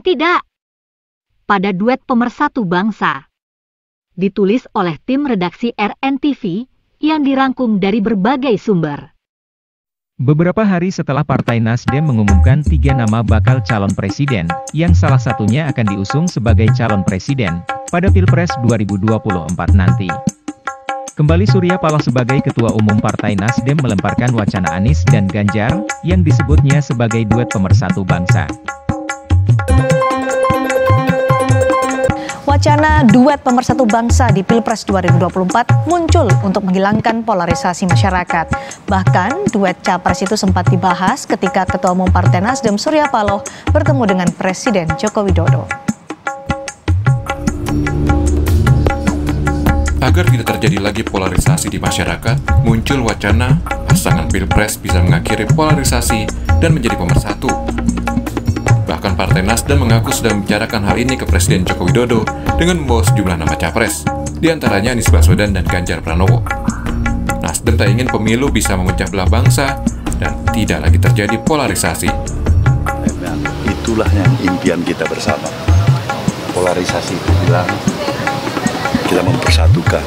tidak pada duet pemersatu bangsa. Ditulis oleh tim redaksi RNTV yang dirangkum dari berbagai sumber. Beberapa hari setelah Partai Nasdem mengumumkan 3 nama bakal calon presiden, yang salah satunya akan diusung sebagai calon presiden pada Pilpres 2024 nanti. Kembali Surya Paloh sebagai Ketua Umum Partai Nasdem melemparkan wacana Anies dan Ganjar, yang disebutnya sebagai duet pemersatu bangsa. Wacana duet pemersatu bangsa di Pilpres 2024 muncul untuk menghilangkan polarisasi masyarakat. Bahkan, duet capres itu sempat dibahas ketika Ketua Umum Partai Nasdem Surya Paloh bertemu dengan Presiden Joko Widodo. Agar tidak terjadi lagi polarisasi di masyarakat, muncul wacana pasangan Pilpres bisa mengakhiri polarisasi dan menjadi pemersatu. Bahkan Partai Nasdem mengaku sudah membicarakan hal ini ke Presiden Joko Widodo dengan membawa sejumlah nama capres, diantaranya Anies Baswedan dan Ganjar Pranowo. Nasdem tak ingin pemilu bisa memecah belah bangsa dan tidak lagi terjadi polarisasi. Itulah yang impian kita bersama. Polarisasi itu hilang, kita mempersatukan.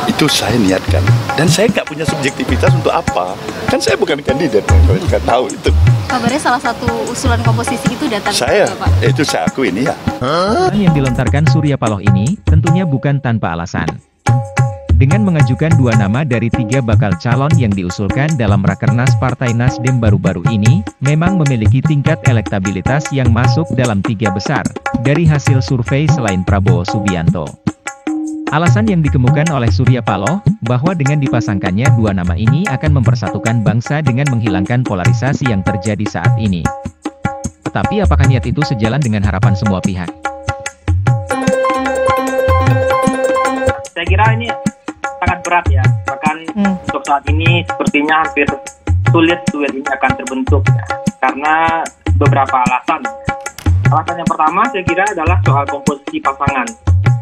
Itu saya niatkan, dan saya nggak punya subjektivitas untuk apa. Kan saya bukan kandidat, kalau nggak tahu itu. Kabarnya salah satu usulan komposisi itu datang saya, juga, Pak. Itu saya akui ini ya. Yang dilontarkan Surya Paloh ini tentunya bukan tanpa alasan. Dengan mengajukan 2 nama dari 3 bakal calon yang diusulkan dalam Rakernas Partai Nasdem baru-baru ini, memang memiliki tingkat elektabilitas yang masuk dalam 3 besar dari hasil survei selain Prabowo Subianto. Alasan yang dikemukakan oleh Surya Paloh, bahwa dengan dipasangkannya 2 nama ini akan mempersatukan bangsa dengan menghilangkan polarisasi yang terjadi saat ini. Tetapi apakah niat itu sejalan dengan harapan semua pihak? Saya kira ini sangat berat ya, bahkan untuk saat ini sepertinya hampir sulit duet ini akan terbentuk ya, karena beberapa alasan. Alasan yang pertama saya kira adalah soal komposisi pasangan.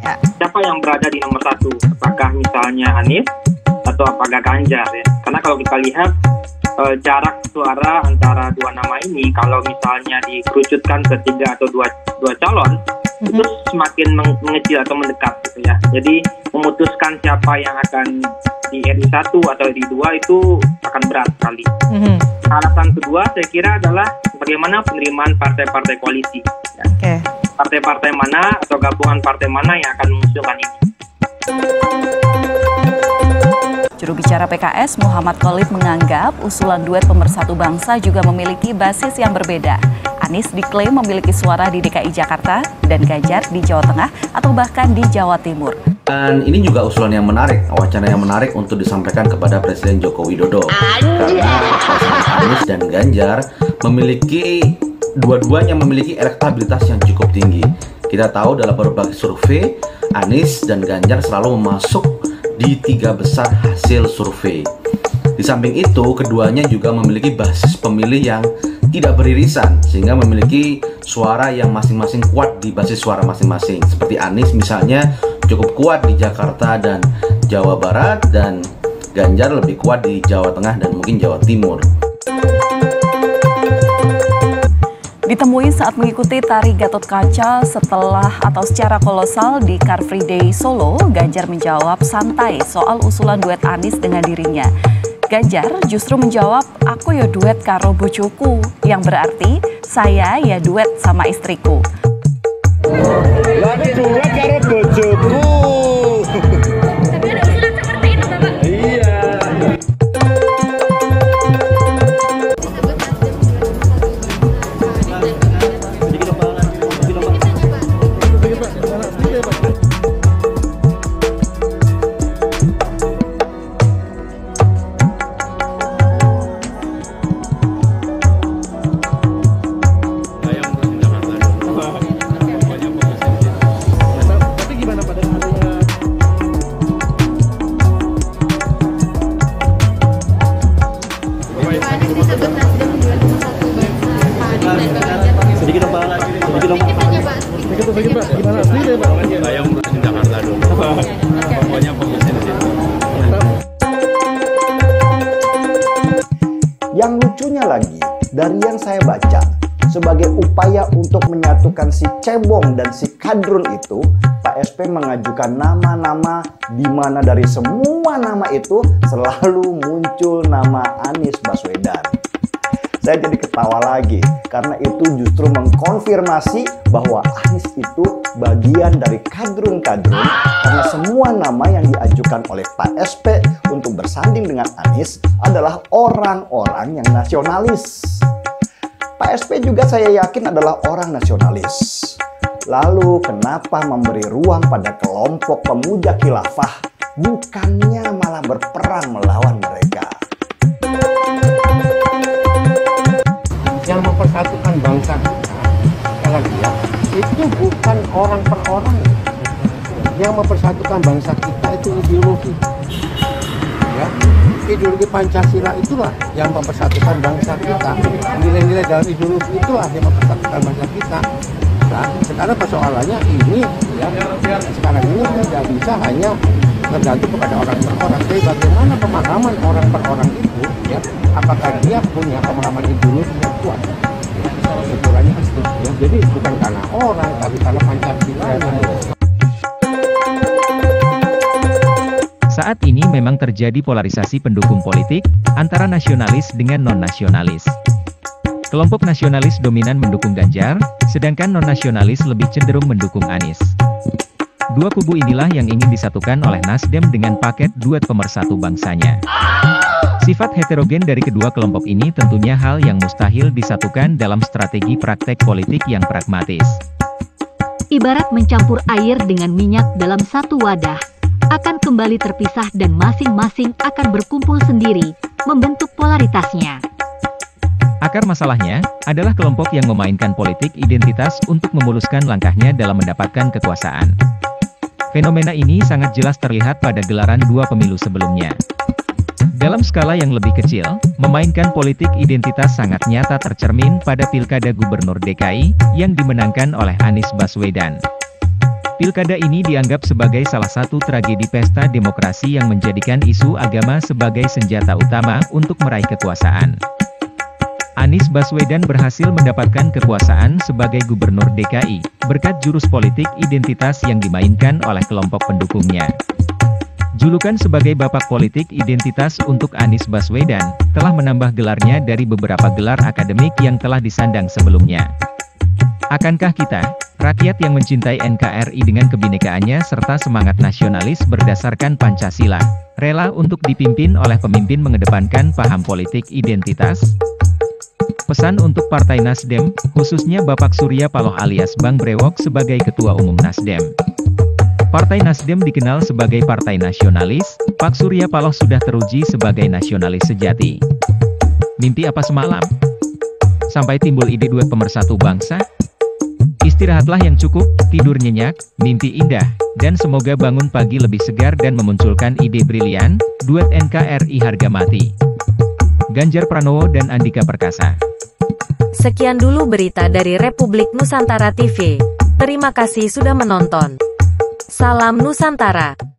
Ya. Siapa yang berada di nomor 1? Apakah misalnya Anies atau apakah Ganjar ya? Karena kalau kita lihat jarak suara antara 2 nama ini, kalau misalnya dikerucutkan ke 3 atau 2 calon, itu semakin mengecil atau mendekat gitu ya. Jadi memutuskan siapa yang akan di RI 1 atau RI 2 itu akan berat sekali. Alasan kedua saya kira adalah bagaimana penerimaan partai-partai koalisi. Ya. Partai-partai mana atau gabungan partai mana yang akan mengusulkan ini. Juru bicara PKS Muhammad Khalid menganggap usulan duet pemersatu bangsa juga memiliki basis yang berbeda. Anies diklaim memiliki suara di DKI Jakarta dan Ganjar di Jawa Tengah atau bahkan di Jawa Timur. Dan ini juga usulan yang menarik, wacana yang menarik untuk disampaikan kepada Presiden Joko Widodo. Karena pasangan Anies dan Ganjar dua-duanya memiliki elektabilitas yang cukup tinggi. Kita tahu dalam berbagai survei, Anies dan Ganjar selalu masuk di 3 besar hasil survei. Di samping itu, keduanya juga memiliki basis pemilih yang tidak beririsan, sehingga memiliki suara yang masing-masing kuat di basis suara masing-masing. Seperti Anies misalnya cukup kuat di Jakarta dan Jawa Barat, dan Ganjar lebih kuat di Jawa Tengah dan mungkin Jawa Timur. Ditemui saat mengikuti tari Gatot Kaca secara kolosal di Car Free Day Solo, Ganjar menjawab santai soal usulan duet Anies dengan dirinya. Ganjar justru menjawab, aku ya duet karo bojoku, yang berarti saya ya duet sama istriku. Lagi duet karo bojoku. Tapi ada usulan seperti itu, Bapak? Iya. Yang lucunya lagi, dari yang saya baca, sebagai upaya untuk menyatukan si cebong dan si kadrun itu, Pak SP mengajukan nama-nama di mana dari semua nama itu selalu muncul nama Anies Baswedan. Saya jadi ketawa lagi karena itu justru mengkonfirmasi bahwa Anies itu bagian dari kadrun-kadrun, karena semua nama yang diajukan oleh Pak SP untuk bersanding dengan Anies adalah orang-orang yang nasionalis. Pak SP juga saya yakin adalah orang nasionalis. Lalu kenapa memberi ruang pada kelompok pemuja khilafah, bukannya malah berperang melawan mereka? Yang mempersatukan bangsa kita, sekali lagi ya, itu bukan orang per orang. Yang mempersatukan bangsa kita itu ideologi. Ya, ideologi Pancasila itulah yang mempersatukan bangsa kita. Nilai-nilai dalam ideologi itulah yang mempersatukan bangsa kita. Nah, sekarang persoalannya ini, ya, sekarang ini tidak bisa hanya tergantung kepada orang per orang. Tapi bagaimana pemahaman orang per orang itu, ya, apakah dia punya pemahaman ideologi yang kuat? Ukurannya itu, ya. Jadi bukan karena orang, tapi karena Pancasila. Saat ini memang terjadi polarisasi pendukung politik antara nasionalis dengan non-nasionalis. Kelompok nasionalis dominan mendukung Ganjar, sedangkan non-nasionalis lebih cenderung mendukung Anies. Dua kubu inilah yang ingin disatukan oleh Nasdem dengan paket duet pemersatu bangsanya. Sifat heterogen dari kedua kelompok ini tentunya hal yang mustahil disatukan dalam strategi praktek politik yang pragmatis. Ibarat mencampur air dengan minyak dalam satu wadah, akan kembali terpisah dan masing-masing akan berkumpul sendiri, membentuk polaritasnya. Akar masalahnya adalah kelompok yang memainkan politik identitas untuk memuluskan langkahnya dalam mendapatkan kekuasaan. Fenomena ini sangat jelas terlihat pada gelaran dua pemilu sebelumnya. Dalam skala yang lebih kecil, memainkan politik identitas sangat nyata tercermin pada Pilkada Gubernur DKI yang dimenangkan oleh Anies Baswedan. Pilkada ini dianggap sebagai salah satu tragedi pesta demokrasi yang menjadikan isu agama sebagai senjata utama untuk meraih kekuasaan. Anies Baswedan berhasil mendapatkan kekuasaan sebagai Gubernur DKI, berkat jurus politik identitas yang dimainkan oleh kelompok pendukungnya. Julukan sebagai Bapak Politik Identitas untuk Anies Baswedan, telah menambah gelarnya dari beberapa gelar akademik yang telah disandang sebelumnya. Akankah kita, rakyat yang mencintai NKRI dengan kebinekaannya serta semangat nasionalis berdasarkan Pancasila, rela untuk dipimpin oleh pemimpin mengedepankan paham politik identitas? Pesan untuk Partai Nasdem, khususnya Bapak Surya Paloh alias Bang Brewok sebagai Ketua Umum Nasdem. Partai Nasdem dikenal sebagai partai nasionalis, Pak Surya Paloh sudah teruji sebagai nasionalis sejati. Mimpi apa semalam? Sampai timbul ide duet pemersatu bangsa? Istirahatlah yang cukup, tidur nyenyak, mimpi indah, dan semoga bangun pagi lebih segar dan memunculkan ide brilian, duet NKRI harga mati. Ganjar Pranowo dan Andika Perkasa. Sekian dulu berita dari Republik Nusantara TV. Terima kasih sudah menonton. Salam Nusantara.